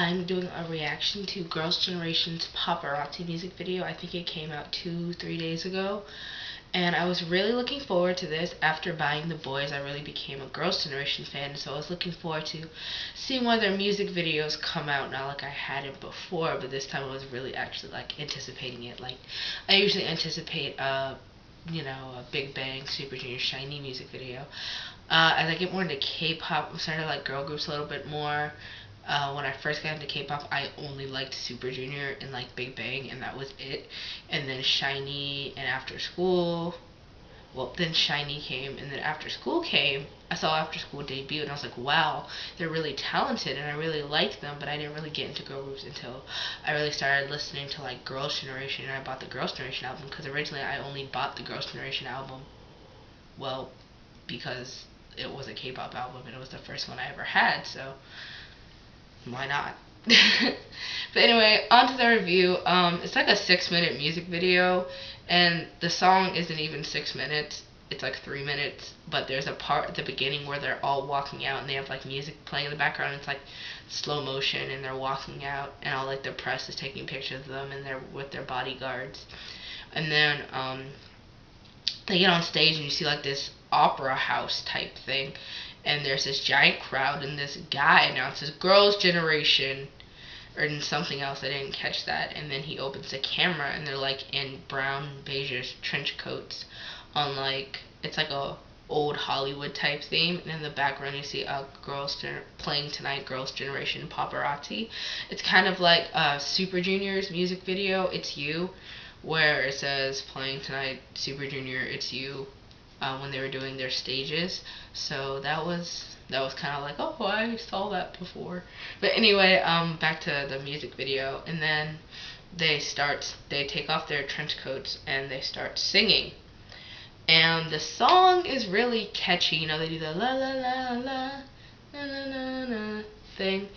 I'm doing a reaction to Girls' Generation's Paparazzi music video. I think it came out 2-3 days ago. And I was really looking forward to this. After buying The Boys, I really became a Girls' Generation fan, so I was looking forward to seeing one of their music videos come out. Not like I hadn't before, but this time I was really actually like anticipating it. Like I usually anticipate a Big Bang, Super Junior, Shiny music video. As I get more into K-pop, I'm starting to like girl groups a little bit more. When I first got into K-pop, I only liked Super Junior and like Big Bang, and that was it. And then Shiny and After School. Well, then Shiny came, and then After School came. I saw After School debut, and I was like, wow, they're really talented, and I really liked them. But I didn't really get into girl groups until I really started listening to like Girls' Generation, and I bought the Girls' Generation album because originally I only bought the Girls' Generation album. Well, because it was a K-pop album, and it was the first one I ever had, so why not? But anyway, on to the review. It's like a 6-minute music video, and the song isn't even 6 minutes. It's like 3 minutes, but there's a part at the beginning where they're all walking out, and they have like music playing in the background. It's like slow motion, and they're walking out, and all like the press is taking pictures of them, and they're with their bodyguards. And then they get on stage, and you see like this opera house type thing, and there's this giant crowd, and this guy announces Girls' Generation or something else. I didn't catch that. And then he opens the camera, and they're like in brown beige trench coats on like, it's like a old Hollywood type theme, and in the background you see playing tonight, Girls' Generation Paparazzi. It's kind of like Super Junior's music video, It's You, where it says playing tonight, Super Junior, It's You, when they were doing their stages. So that was kind of like, oh, I saw that before. But anyway, back to the music video, and then they take off their trench coats and they start singing. And the song is really catchy. They do the la la la la na na na na thing,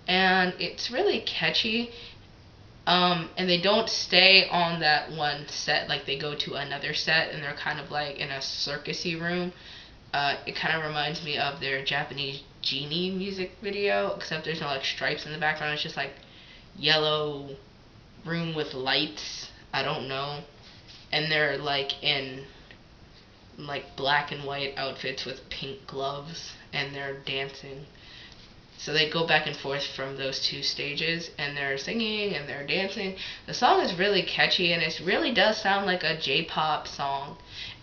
and it's really catchy. And they don't stay on that one set, like they go to another set, and they're kind of like in a circusy room. It kind of reminds me of their Japanese Genie music video, except there's no like stripes in the background. It's just like yellow room with lights. I don't know. And they're like in like black and white outfits with pink gloves, and they're dancing. So they go back and forth from those two stages, and they're singing and they're dancing. The song is really catchy, and it really does sound like a J-pop song.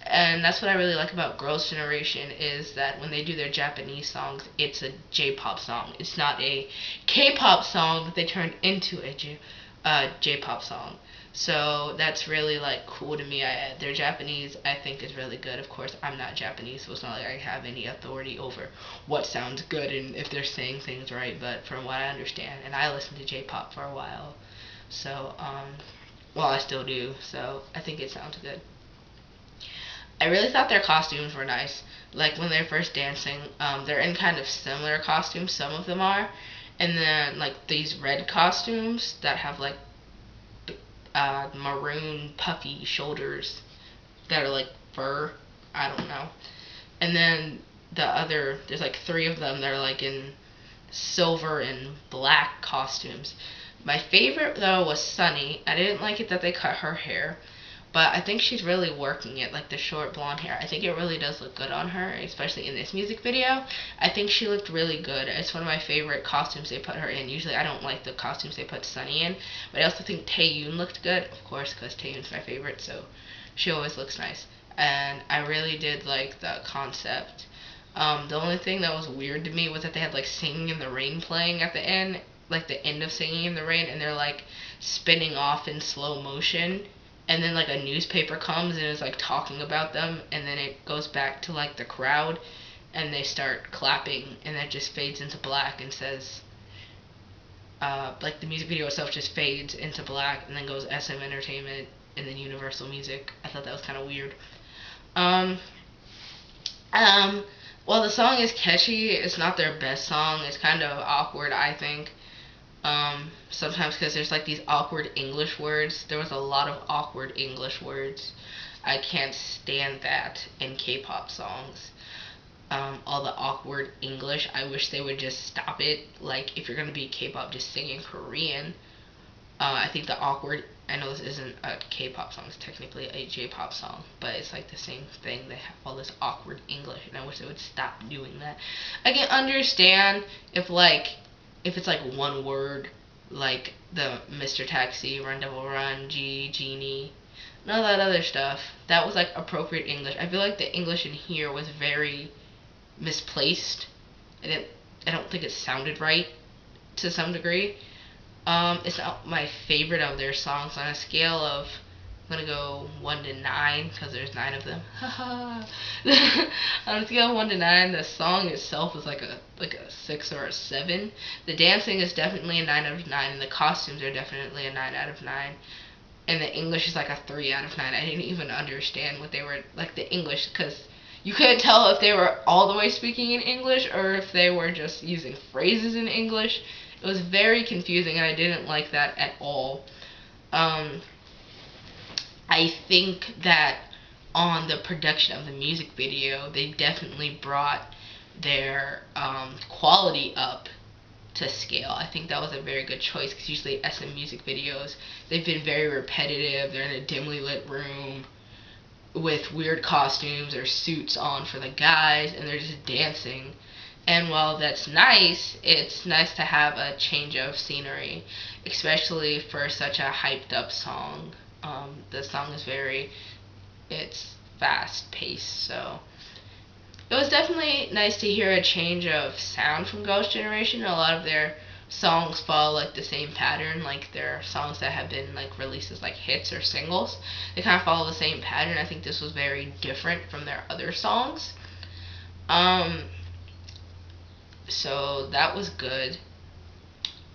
And that's what I really like about Girls' Generation, is that when they do their Japanese songs, it's a J-pop song. It's not a K-pop song that they turned into a J-pop song. So that's really like cool to me. Their Japanese, I think, is really good. Of course, I'm not Japanese, so it's not like I have any authority over what sounds good and if they're saying things right. But from what I understand, and I listened to J-pop for a while, so well, I still do. So I think it sounds good. I really thought their costumes were nice. Like when they're first dancing, they're in kind of similar costumes. Some of them are, and then like these red costumes that have like maroon puffy shoulders that are like fur. I don't know. And then there's like 3 of them that are like in silver and black costumes. My favorite though was Sunny. I didn't like it that they cut her hair, but I think she's really working it, like the short blonde hair. I think it really does look good on her, especially in this music video. I think she looked really good. It's one of my favorite costumes they put her in. Usually I don't like the costumes they put Sunny in, but I also think Taeyoon looked good, of course, because Taeyoon's my favorite, so she always looks nice. And I really did like the concept. The only thing that was weird to me was that they had like Singing in the Rain playing at the end, like the end of Singing in the Rain, and they're like spinning off in slow motion. And then like a newspaper comes and is like talking about them, and then it goes back to like the crowd, and they start clapping, and that just fades into black and says, like the music video itself just fades into black and then goes SM Entertainment and then Universal Music. I thought that was kind of weird. Well, the song is catchy. It's not their best song. It's kind of awkward, I think. Sometimes because there's like these awkward English words. There was a lot of awkward English words. I can't stand that in K-pop songs. all the awkward English. I wish they would just stop it. Like, if you're gonna be K-pop, just sing in Korean. I think the awkward, I know this isn't a K-pop song, it's technically a J-pop song, but it's like the same thing. They have all this awkward English, and I wish they would stop doing that. I can understand if it's like one word, like the Mr. Taxi, Run Devil Run, Genie, none of that other stuff. That was like appropriate English. I feel like the English in here was very misplaced. I don't think it sounded right to some degree. It's not my favorite of their songs. On a scale of, I'm gonna go 1 to 9 because there's 9 of them. On a scale of 1 to 9, the song itself is like a 6 or a 7. The dancing is definitely a 9 out of 9, and the costumes are definitely a 9 out of 9. And the English is like a 3 out of 9. I didn't even understand what they were, like, the English, because you couldn't tell if they were all the way speaking in English or if they were just using phrases in English. It was very confusing, and I didn't like that at all. I think that on the production of the music video, they definitely brought their quality up to scale. I think that was a very good choice, because usually SM music videos, they've been very repetitive. They're in a dimly lit room with weird costumes or suits on for the guys, and they're just dancing. And while that's nice, it's nice to have a change of scenery, especially for such a hyped up song. The song is it's fast paced, so it was definitely nice to hear a change of sound from Girls' Generation. A lot of their songs follow like the same pattern, like their songs that have been like released as like hits or singles. They kind of follow the same pattern. I think this was very different from their other songs. So that was good,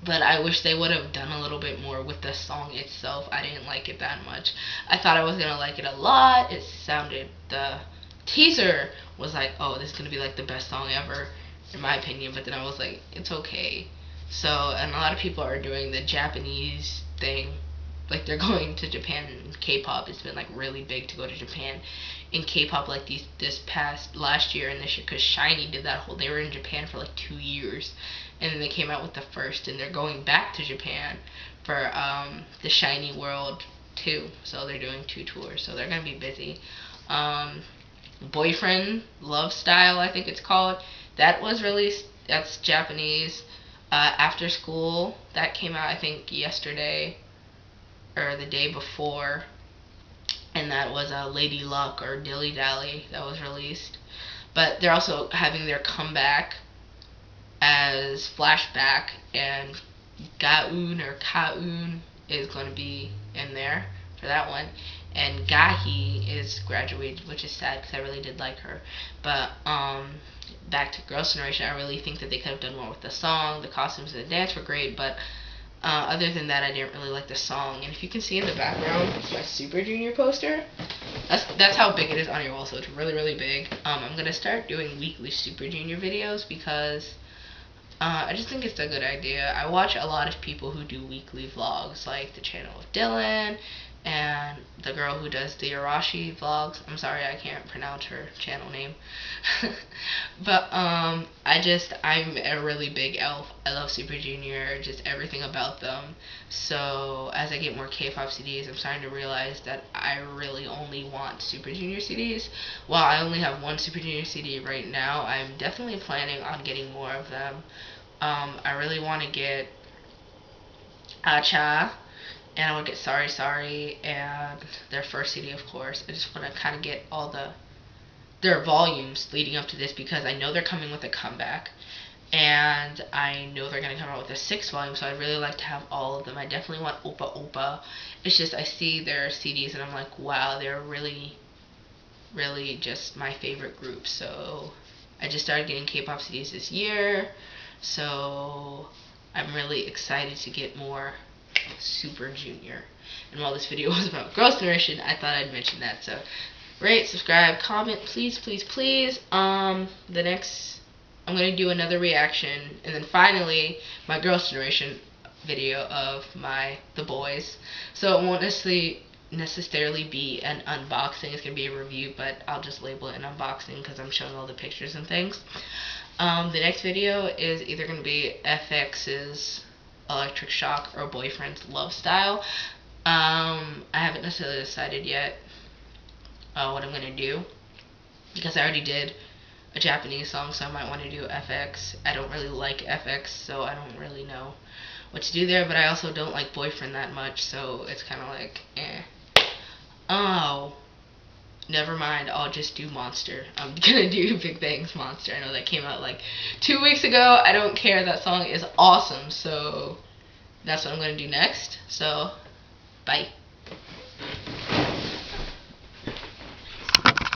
but I wish they would have done a little bit more with the song itself. I didn't like it that much. I thought I was gonna like it a lot. The teaser was like, oh, this is gonna be like the best song ever, in my opinion, but then I was like, it's okay. So, and a lot of people are doing the Japanese thing, like they're going to Japan in K-pop. It's been like really big to go to Japan in K-pop, like last year and this year, because SHINee did that they were in Japan for like 2 years, and then they came out with the first, and they're going back to Japan for the SHINee World 2, so they're doing 2 tours, so they're gonna be busy. Boyfriend Love Style, I think it's called, that was released. That's Japanese. After School, that came out I think yesterday or the day before, and that was Lady Luck or Dilly Dally that was released. But they're also having their comeback as Flashback, and Gaun or Kaun is going to be in there for that one. And Gahi is graduated, which is sad because I really did like her. But back to Girls' Generation, I really think that they could have done more with the song. The costumes and the dance were great, but other than that, I didn't really like the song. And if you can see in the background, it's my Super Junior poster. That's how big it is on your wall, so it's really, really big. I'm going to start doing weekly Super Junior videos because I just think it's a good idea. I watch a lot of people who do weekly vlogs, like the channel of Dylan, and the girl who does the Arashi vlogs. I'm sorry, I can't pronounce her channel name. But I'm a really big elf. I love Super Junior, just everything about them. So as I get more K-pop CDs, I'm starting to realize that I really only want Super Junior CDs. While I only have one Super Junior CD right now, I'm definitely planning on getting more of them. I really want to get Acha, and I want to get Sorry Sorry, and their first CD, of course. I just want to kind of get all their volumes leading up to this, because I know they're coming with a comeback, and I know they're going to come out with a 6th volume, so I'd really like to have all of them. I definitely want Oppa Oppa. It's just I see their CDs and I'm like, wow, they're really, really just my favorite group. So I just started getting K-pop CDs this year, so I'm really excited to get more Super Junior. And while this video was about Girls' Generation, I thought I'd mention that. So rate, subscribe, comment, please, please, please. I'm gonna do another reaction, and then finally my Girls' Generation video of the boys. So it won't necessarily necessarily be an unboxing. It's going to be a review, but I'll just label it an unboxing because I'm showing all the pictures and things. The next video is either going to be FX's Electric Shock or Boyfriend's Love Style. I haven't necessarily decided yet what I'm going to do, because I already did a Japanese song, so I might want to do FX. I don't really like FX, so I don't really know what to do there, but I also don't like Boyfriend that much, so it's kind of like, eh. Oh, never mind, I'll just do Monster. I'm gonna do Big Bang's Monster. I know that came out like 2 weeks ago. I don't care, that song is awesome, so that's what I'm gonna do next. So, bye.